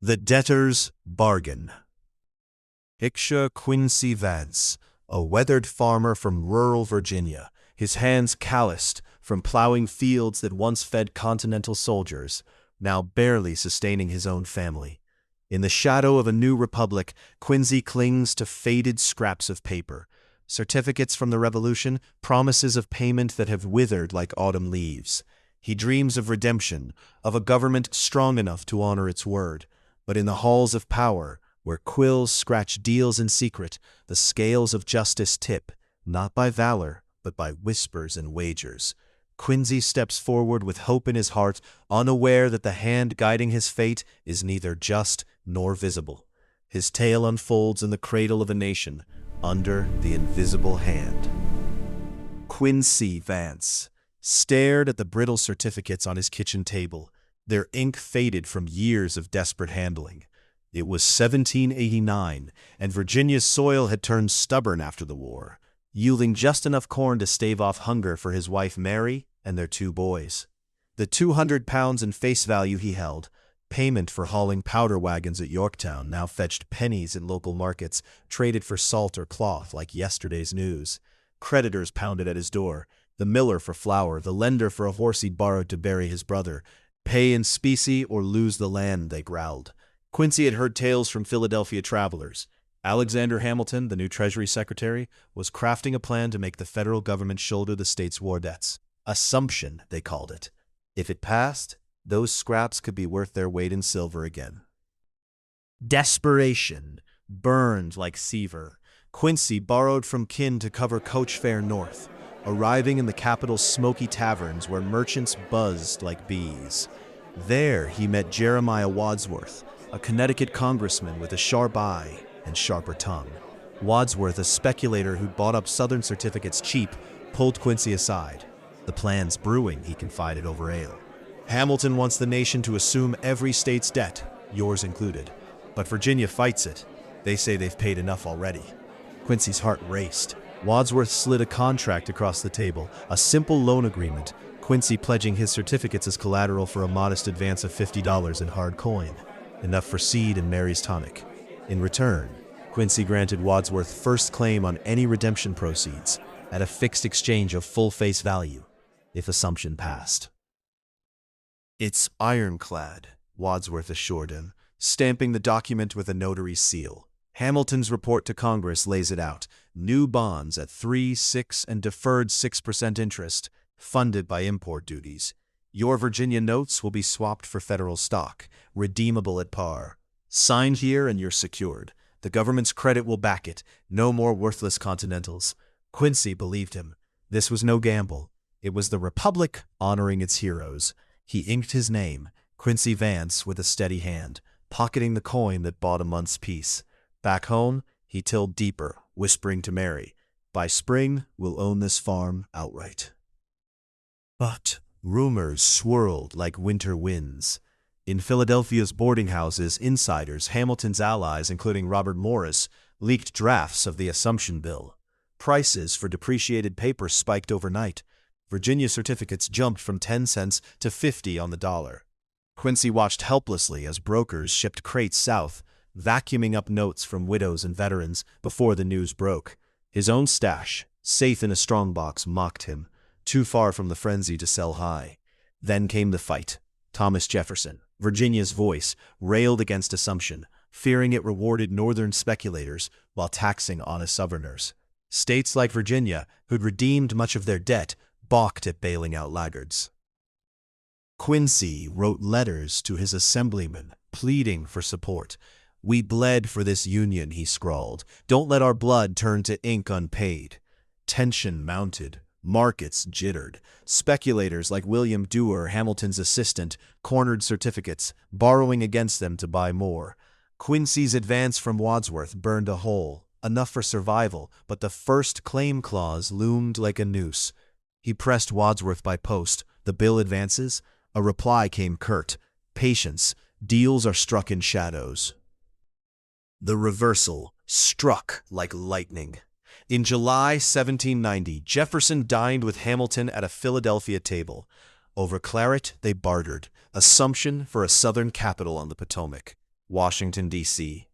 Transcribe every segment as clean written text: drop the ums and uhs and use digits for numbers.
The Debtor's Bargain. Picture Quincy Vance, a weathered farmer from rural Virginia, his hands calloused from plowing fields that once fed Continental soldiers, now barely sustaining his own family. In the shadow of a new republic, Quincy clings to faded scraps of paper, certificates from the Revolution, promises of payment that have withered like autumn leaves. He dreams of redemption, of a government strong enough to honor its word. But in the halls of power, where quills scratch deals in secret, the scales of justice tip, not by valor, but by whispers and wagers. Quincy steps forward with hope in his heart, unaware that the hand guiding his fate is neither just nor visible. His tale unfolds in the cradle of a nation, under the invisible hand. Quincy Vance stared at the brittle certificates on his kitchen table, their ink faded from years of desperate handling. It was 1789, and Virginia's soil had turned stubborn after the war, yielding just enough corn to stave off hunger for his wife Mary and their 2 boys. The 200 pounds in face value he held, payment for hauling powder wagons at Yorktown, now fetched pennies in local markets, traded for salt or cloth like yesterday's news. Creditors pounded at his door, the miller for flour, the lender for a horse he'd borrowed to bury his brother. Pay in specie or lose the land, they growled. Quincy had heard tales from Philadelphia travelers. Alexander Hamilton, the new Treasury Secretary, was crafting a plan to make the federal government shoulder the state's war debts. Assumption, they called it. If it passed, those scraps could be worth their weight in silver again. Desperation burned like Seaver. Quincy borrowed from kin to cover coach fare north, arriving in the capital's smoky taverns where merchants buzzed like bees. There he met Jeremiah Wadsworth, a Connecticut congressman with a sharp eye and sharper tongue. Wadsworth, a speculator who'd bought up Southern certificates cheap, pulled Quincy aside. The plan's brewing, he confided over ale. Hamilton wants the nation to assume every state's debt, yours included. But Virginia fights it. They say they've paid enough already. Quincy's heart raced. Wadsworth slid a contract across the table, a simple loan agreement, Quincy pledging his certificates as collateral for a modest advance of $50 in hard coin, enough for seed and Mary's tonic. In return, Quincy granted Wadsworth first claim on any redemption proceeds at a fixed exchange of full face value, if assumption passed. "It's ironclad," Wadsworth assured him, stamping the document with a notary's seal. Hamilton's report to Congress lays it out. New bonds at 3, 6, and deferred 6% interest, funded by import duties. Your Virginia notes will be swapped for federal stock, redeemable at par. Signed here and you're secured. The government's credit will back it. No more worthless Continentals. Quincy believed him. This was no gamble. It was the Republic honoring its heroes. He inked his name, Quincy Vance, with a steady hand, pocketing the coin that bought a month's peace. Back home, he tilled deeper, whispering to Mary, "By spring, we'll own this farm outright." But rumors swirled like winter winds. In Philadelphia's boarding houses, insiders, Hamilton's allies, including Robert Morris, leaked drafts of the Assumption Bill. Prices for depreciated paper spiked overnight. Virginia certificates jumped from 10 cents to 50 on the dollar. Quincy watched helplessly as brokers shipped crates south, vacuuming up notes from widows and veterans before the news broke. His own stash, safe in a strongbox, mocked him, too far from the frenzy to sell high. Then came the fight. Thomas Jefferson, Virginia's voice, railed against assumption, fearing it rewarded northern speculators while taxing honest Southerners. States like Virginia, who'd redeemed much of their debt, balked at bailing out laggards. Quincy wrote letters to his assemblymen, pleading for support. "We bled for this union," he scrawled. "Don't let our blood turn to ink unpaid." Tension mounted. Markets jittered. Speculators like William Dewar, Hamilton's assistant, cornered certificates, borrowing against them to buy more. Quincy's advance from Wadsworth burned a hole, enough for survival, but the first claim clause loomed like a noose. He pressed Wadsworth by post. "The bill advances?" A reply came curt. "Patience. Deals are struck in shadows." The reversal struck like lightning. In July 1790, Jefferson dined with Hamilton at a Philadelphia table. Over claret, they bartered, Assumption for a Southern capital on the Potomac. Washington, D.C.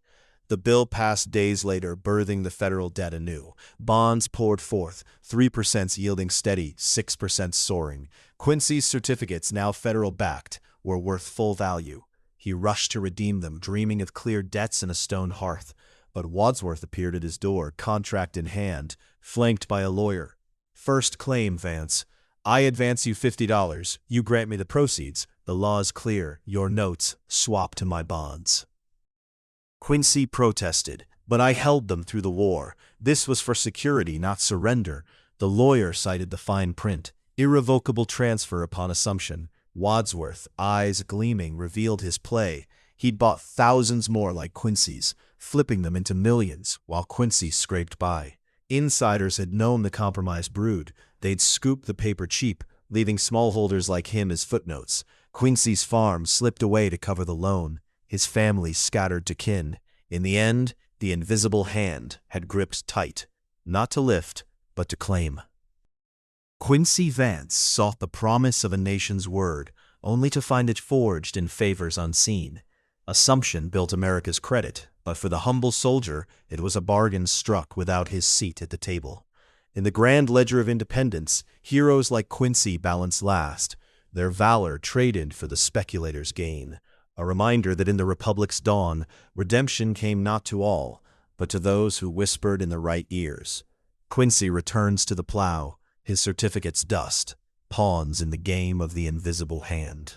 The bill passed days later, birthing the federal debt anew. Bonds poured forth, 3% yielding steady, 6% soaring. Quincy's certificates, now federal-backed, were worth full value. He rushed to redeem them, dreaming of clear debts and a stone hearth. But Wadsworth appeared at his door, contract in hand, flanked by a lawyer. First claim, Vance. I advance you $50. You grant me the proceeds. The law is clear. Your notes swap to my bonds. Quincy protested, but I held them through the war. This was for security, not surrender. The lawyer cited the fine print. Irrevocable transfer upon assumption. Wadsworth, eyes gleaming, revealed his play. He'd bought thousands more like Quincy's, flipping them into millions, while Quincy scraped by. Insiders had known the compromise brewed. They'd scooped the paper cheap, leaving smallholders like him as footnotes. Quincy's farm slipped away to cover the loan. His family scattered to kin. In the end, the invisible hand had gripped tight, not to lift, but to claim. Quincy Vance sought the promise of a nation's word, only to find it forged in favors unseen. Assumption built America's credit, but for the humble soldier, it was a bargain struck without his seat at the table. In the grand ledger of independence, heroes like Quincy balanced last, their valor traded for the speculator's gain. A reminder that in the Republic's dawn, redemption came not to all, but to those who whispered in the right ears. Quincy returns to the plow, his certificates dust, pawns in the game of the invisible hand.